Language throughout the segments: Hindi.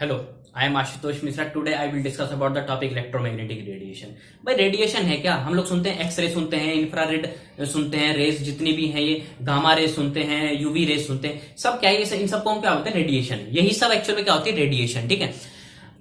Hello, I am Ashutosh Mishra. Today I will discuss about the topic electromagnetic radiation. भाई रेडिएशन है क्या? हम लोग सुनते हैं एक्सरे सुनते हैं, इंफ्रारेड सुनते हैं, रेस जितनी भी हैं, ये गामा रेस सुनते हैं, यूवी रेस सुनते हैं। सब क्या है? इन सबको हम क्या होते हैं? रेडिएशन। यही सब एक्चुअल में क्या होती है? रेडिएशन। ठीक है।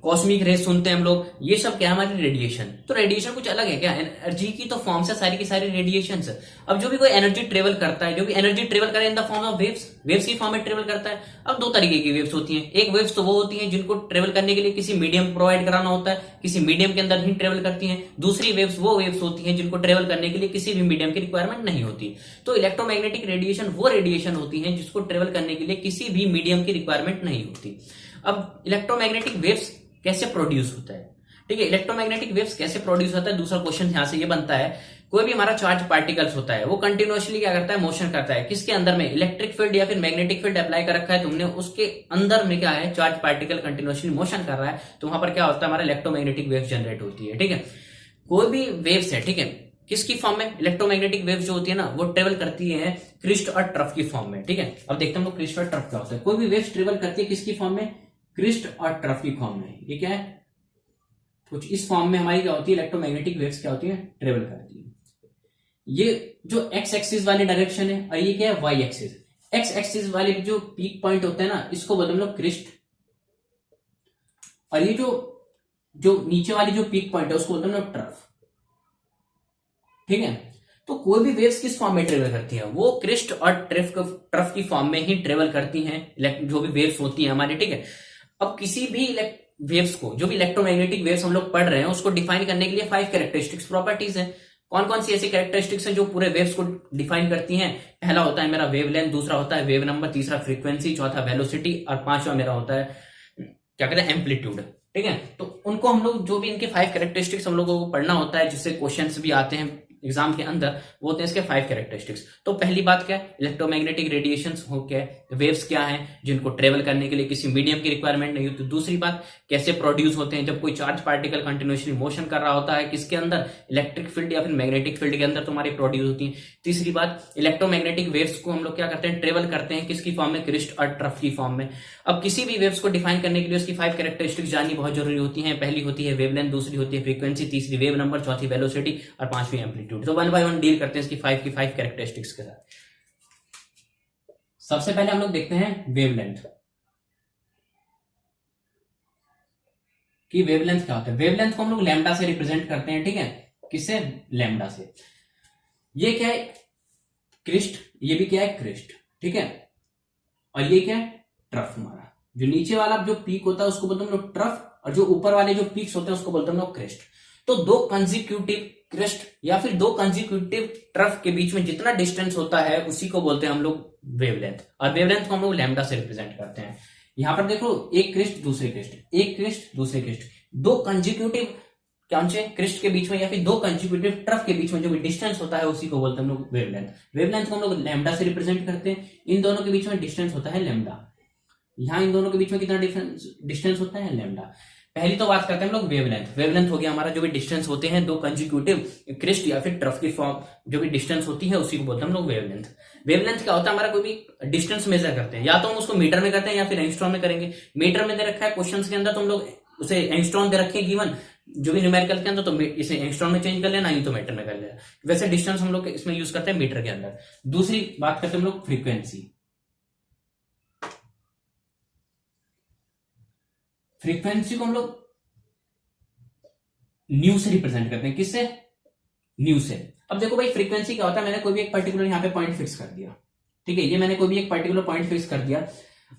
कॉस्मिक रेस सुनते हैं हम लोग, ये सब क्या है? हमारी रेडिएशन। तो रेडिएशन कुछ अलग है क्या? एनर्जी की तो फॉर्म से सारी की सारी रेडिएशन। अब जो भी कोई एनर्जी ट्रेवल करता है, जो भी एनर्जी ट्रेवल करे इन the form of waves, waves की फॉर्म में ट्रेवल करता है। अब दो तरीके की वेव्स होती हैं। एक वेव्स तो वो होती हैं जिनको ट्रेवल करने के लिए किसी मीडियम प्रोवाइड कराना होता है, किसी मीडियम के अंदर ही ट्रेवल करती हैं। दूसरी वेव्स वो वेव्स होती हैं जिनको ट्रेवल करने के लिए किसी भी मीडियम की रिक्वायरमेंट नहीं होती। तो इलेक्ट्रोमैग्नेटिक रेडिएशन वो रेडिएशन होती है जिसको ट्रेवल करने के लिए किसी भी मीडियम की रिक्वायरमेंट नहीं होती। अब इलेक्ट्रोमैग्नेटिक वेव्स कैसे प्रोड्यूस होता है? ठीक है, इलेक्ट्रोमैग्नेटिक वेव्स कैसे प्रोड्यूस होता है? दूसरा क्वेश्चन यहां से ये बनता है, कोई भी हमारा चार्ज पार्टिकल्स होता है वो कंटिन्यूअसली क्या करता है? मोशन करता है। किसके अंदर में? इलेक्ट्रिक फील्ड या फिर मैग्नेटिक फील्ड अप्लाई कर रखा है तुमने, उसके अंदर में क्या है? चार्ज पार्टिकल कंटिन्यूअसली मोशन कर रहा है, तो वहां पर क्या होता है? हमारा इलेक्ट्रोमैग्नेटिक वेव्स जनरेट होती है। ठीक है, कोई भी वेव्स है, ठीक है, किसकी फॉर्म में? इलेक्ट्रोमैग्नेटिक वेव्स जो होती है ना, वो ट्रेवल करती है क्रिस्ट और ट्रफ की फॉर्म में। ठीक है, अब देखते हैं हम लोग क्रिस्ट और ट्रफ क्या होता है। कोई भी वेव्स ट्रेवल करती है किसकी फॉर्म में? क्रिस्ट और ट्रफ की फॉर्म में। ये क्या है? कुछ इस फॉर्म में हमारी क्या होती है? इलेक्ट्रोमैग्नेटिक वेव्स क्या होती है? ट्रेवल करती है। ये जो एक्स एक्सिस वाली डायरेक्शन है, और ये क्या है? Y axis. एक्स एक्सिस वाले जो पीक पॉइंट होते हैं ना, इसको बोलते हैं हम लोग क्रिस्ट, और ये जो जो नीचे वाली जो पीक पॉइंट है उसको बोलते हैं हम लोग ट्रफ। ठीक है, तो कोई भी वेव्स किस फॉर्म में ट्रेवल करती है? वो क्रिस्ट और ट्रफ की फॉर्म में ही ट्रेवल करती हैं, जो भी वेव्स होती हैं हमारी। ठीक है, अब किसी भी वेव्स को, जो भी इलेक्ट्रोमैग्नेटिक वेव्स हम लोग पढ़ रहे हैं, उसको डिफाइन करने के लिए 5 कैरेक्टरिस्टिक्स प्रॉपर्टीज हैं। कौन कौन सी ऐसी कैरेक्टरिस्टिक्स हैं जो पूरे वेव्स को डिफाइन करती हैं? पहला होता है मेरा वेवलेंथ, दूसरा होता है वेव नंबर, तीसरा फ्रीक्वेंसी, चौथा वेलोसिटी, और पांचवा मेरा होता है क्या कहते हैं? एम्पलीट्यूड। ठीक है, तो उनको हम लोग, जो भी इनके 5 कैरेक्टरिस्टिक्स हम लोगों को पढ़ना होता है, जिससे क्वेश्चंस भी आते हैं एग्जाम के अंदर, वो होते हैं इसके 5 कैरेक्टरिस्टिक्स। तो पहली बात क्या है? इलेक्ट्रोमैग्नेटिक रेडिएशंस हो क्या है? वेव्स क्या हैं जिनको ट्रेवल करने के लिए किसी मीडियम की रिक्वायरमेंट नहीं होती। दूसरी बात, कैसे प्रोड्यूस होते हैं? जब कोई चार्ज पार्टिकल कंटिन्यूअसली मोशन कर रहा होता है, किसके अंदर? इलेक्ट्रिक फील्ड या फिर मैग्नेटिक फील्ड के अंदर तुम्हारी प्रोड्यूस होती है। तीसरी बात, इलेक्ट्रोमैग्नेटिक वेव्स को हम लोग क्या करते हैं? ट्रेवल करते हैं किसकी फॉर्म में? क्रिस्ट और ट्रफ की फॉर्म में। अब किसी भी वेव्स को डिफाइन करने के लिए उसकी 5 कैरेक्टरिस्टिक्स जाननी बहुत जरूरी होती है। पहली होती है वेवलेंथ, दूसरी होती है फ्रीक्वेंसी, तीसरी वेव नंबर, चौथी वेलोसिटी, और पांचवी एम्पलीट्यूड। तो वन बाय वन डील करते हैं इसकी 5 की 5 कैरेक्टरिस्टिक्स के साथ। सबसे पहले हम लोग देखते हैं वेवलेंथ कि वेवलेंथ क्या होता है। वेवलेंथ को हम लोग लैम्डा से रिप्रेजेंट करते हैं। ठीक है, किससे? लैम्डा से। ये क्या है? क्रिस्ट। ये भी क्या है? क्रिस्ट। ठीक है, और ये क्या है? ट्रफ। हमारा जो नीचे वाला जो पीक होता है उसको बोलते हैं हम लोग ट्रफ, और जो ऊपर वाले जो पीक्स होते हैं उसको बोलते हैं हम लोग क्रिस्ट। तो दो कंजिक्यूटिव क्रिस्ट या फिर दो कंजिक्यूटिव ट्रफ के बीच में जितना डिस्टेंस होता है उसी को बोलते हैं हम लोग वेवलेंथ, और वेवलेंथ को हम लोग लैम्डा से रिप्रेजेंट करते हैं। यहां पर देखो, एक क्रिस्ट दूसरे क्रिस्ट, एक क्रिस्ट दूसरे क्रिस्ट, दो कंजिक्यूटिव कौन से क्रिस्ट के बीच में या फिर दो कंजिक्यूटिव ट्रफ के बीच में जो भी डिस्टेंस होता है उसी को बोलते हैं हम लोग वेवलेंथ। वेवलेंथ को हम लोग लैम्डा से रिप्रेजेंट करते हैं। इन दोनों के बीच में डिस्टेंस होता है लैम्डा। यहां इन दोनों के बीच में कितना डिस्टेंस होता है? लैम्डा। पहली तो बात करते हैं हम लोग वेवलेंथ। वेवलेंथ हो गया हमारा जो भी डिस्टेंस होते हैं दो कंजिक्यूटिव क्रिस्ट या फिर ट्रफ की फॉर्म, जो भी डिस्टेंस होती है उसी को बोलते हैं हम लोग वेवलेंथ। वेवलेंथ क्या होता है? हमारा कोई भी डिस्टेंस मेजर करते हैं, या तो हम उसको मीटर में करते हैं या फिर एंगस्ट्रॉम में करेंगे। मीटर में दे रखा है क्वेश्चंस के अंदर, तो हम लोग उसे एंगस्ट्रॉम दे रखे गिवन, जो भी न्यूमेरिकल के अंदर, तो इसे एंगस्ट्रॉम में चेंज कर लेना, नहीं तो मीटर में कर लेना। वैसे डिस्टेंस हम लोग इसमें यूज करते हैं मीटर के अंदर। दूसरी बात करते हैं हम लोग फ्रीक्वेंसी। फ्रीक्वेंसी को हम लोग न्यू से रिप्रेजेंट करते हैं। किससे? न्यू से। अब देखो भाई, फ्रीक्वेंसी क्या होता है? मैंने कोई भी एक पर्टिकुलर यहां पे पॉइंट फिक्स कर दिया। ठीक है, ये मैंने कोई भी एक पर्टिकुलर पॉइंट फिक्स कर दिया।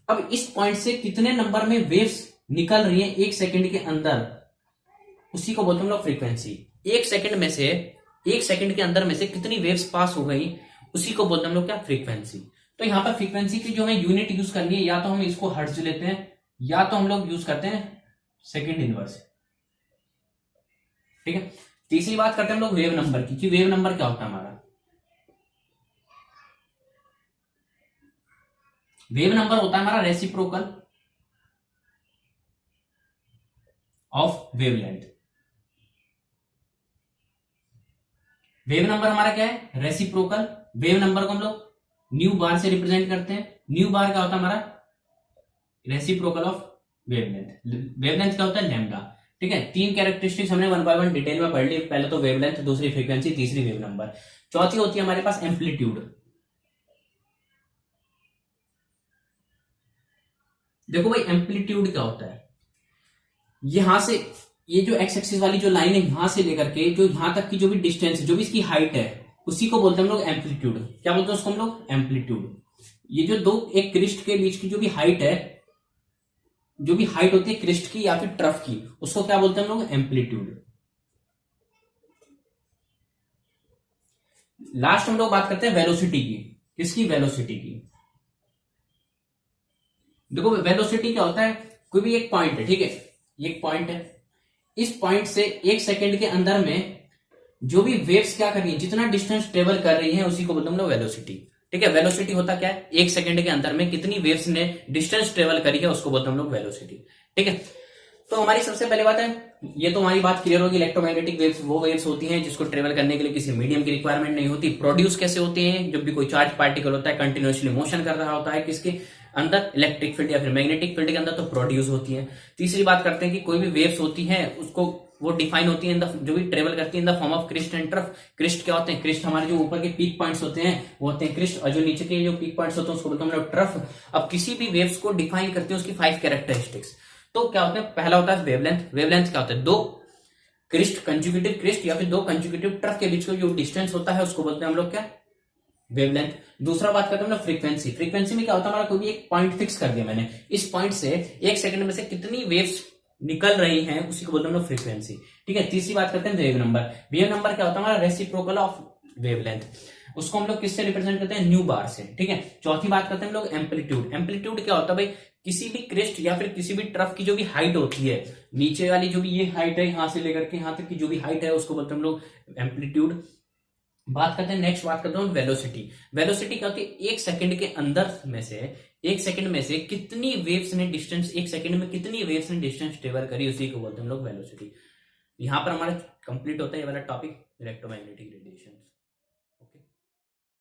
अब इस पॉइंट से कितने नंबर में वेव्स निकल रही है एक सेकंड के अंदर, उसी को बोलते हैं हम लोग फ्रीक्वेंसी। एक सेकंड के अंदर में से कितनी वेव्स पास हो गई, उसी को बोलते हैं हम लोग क्या? फ्रीक्वेंसी। तो यहां पर फ्रीक्वेंसी की जो हमें यूनिट यूज करनी है, या तो हम इसको हर्ट्ज लेते हैं या तो हम लोग यूज करते हैं सेकंड इनवर्स। ठीक है, तीसरी बात करते हैं हम लोग वेव नंबर की, कि वेव नंबर क्या होता है हमारा? वेव नंबर होता है हमारा reciprocal of wavelength. Wave number हमारा क्या है? रेसिप्रोकल। वेव नंबर को हम लोग न्यू बार से रिप्रेजेंट करते हैं। न्यू बार क्या होता है हमारा? Reciprocal of wavelength. वेवलेंथ क्या होता है? लैम्डा। ठीक है, 3 कैरेक्टरिस्टिक्स हमने 1 बाय 1 डिटेल में पढ़ ली। पहले तो वेवलेंथ, दूसरी फ्रीक्वेंसी, तीसरी वेव नंबर, चौथी होती है हमारे पास एम्पलीट्यूड। देखो भाई, एम्पलीट्यूड क्या होता है? यहां से ये जो एक्स एक्सिस वाली जो लाइन है, यहां से लेकर के जो यहां तक की जो भी डिस्टेंस है, जो भी इसकी हाइट है, उसी को बोलते हैं हम लोग एम्पलीट्यूड। क्या बोलते हैं उसको हम लोग? एम्पलीट्यूड। ये जो दो एक क्रिस्ट के बीच की जो भी हाइट है, जो भी हाइट होती है क्रिस्ट की या फिर ट्रफ की, उसको क्या बोलते हैं हम लोग? एम्पलीट्यूड। लास्ट हम लोग बात करते हैं वेलोसिटी की। किसकी? वेलोसिटी की। देखो वेलोसिटी क्या होता है? कोई भी एक पॉइंट है, ठीक है, ये एक पॉइंट है, इस पॉइंट से 1 सेकेंड के अंदर में जो भी वेव्स क्या कर रही है, जितना डिस्टेंस ट्रेवल कर रही है, उसी को बोलते हैं हम लोग वेलोसिटी। ठीक है, वेलोसिटी होता क्या है? 1 सेकेंड के अंदर में कितनी वेव्स ने डिस्टेंस ट्रेवल करी है, उसको बोलते हैं हम लोग वेलोसिटी। ठीक है, तो हमारी सबसे पहले बात है, ये तो हमारी बात क्लियर होगी, इलेक्ट्रोमैग्नेटिक वेव्स वो वेव्स होती हैं जिसको ट्रेवल करने के लिए किसी मीडियम की रिक्वायरमेंट नहीं होती। प्रोड्यूस कैसे होती हैं? जब भी कोई चार्ज पार्टिकल होता है, कंटिन्यूअसली मोशन कर रहा होता है किसके अंदर? इलेक्ट्रिक फील्ड या फिर मैग्नेटिक फील्ड के अंदर, तो प्रोड्यूस होती है। तीसरी बात करते हैं कि कोई भी वेव्स होती हैं उसको वो डिफाइन होती है इन द, जो भी ट्रेवल करती है in the form of crest and trough. Crest क्या होते हैं? क्रिस्ट हमारे जो ऊपर के पीक पॉइंट्स होते हैं वो होते हैं क्रिस्ट, और जो नीचे के जो पीक पॉइंट्स होते हैं उसको बोलते हैं हम लोग ट्रफ। अब किसी भी वेव्स को डिफाइन करते हैं उसकी 5 कैरेक्टरिस्टिक्स। तो क्या होता है? पहला होता है वेवलेंथ। वेवलेंथ क्या होता है? 2 क्रिस्ट, कंजुगेटिव क्रिस्ट या फिर 2 कंजुगेटिव ट्रफ के बीच का जो डिस्टेंस होता है उसको बोलते हैं हम लोग क्या? वेवलेंथ। दूसरा बात करते हैं हम लोग फ्रीक्वेंसी। फ्रीक्वेंसी में क्या होता है? हमारा कोई भी एक पॉइंट फिक्स कर दिया मैंने, इस पॉइंट से 1 सेकंड में से कितनी वेव्स निकल रही हैं, उसी को बोलते हैं हम लोग फ्रीक्वेंसी। ठीक है, तीसरी बात करते हैं वेव नंबर। वेव नंबर क्या होता है? हमारा रेसिप्रोकल ऑफ वेवलेंथ। उसको हम लोग किससे रिप्रेजेंट करते हैं? न्यू बार से। ठीक है, चौथी बात करते हैं हम लोग एम्पलीट्यूड। एम्पलीट्यूड क्या होता है भाई? किसी भी क्रिस्ट या फिर किसी भी ट्रफ की जो भी हाइट होती है, नीचे वाली जो भी ये हाइट है, यहां से लेकर के यहां तक की जो भी हाइट है, उसको बोलते हैं हम लोग एम्पलीट्यूड। बात करते हैं, नेक्स्ट बात करते हैं वेलोसिटी। वेलोसिटी क्या होती है? 1 सेकंड के अंदर में से, 1 सेकंड में से कितनी वेव्स ने डिस्टेंस, 1 सेकंड में कितनी वेव्स ने डिस्टेंस ट्रेवल करी, उसी को बोलते हैं हम लोग वेलोसिटी। यहां पर हमारा कंप्लीट होता है ये वाला टॉपिक, इलेक्ट्रोमैग्नेटिक रेडिएशन।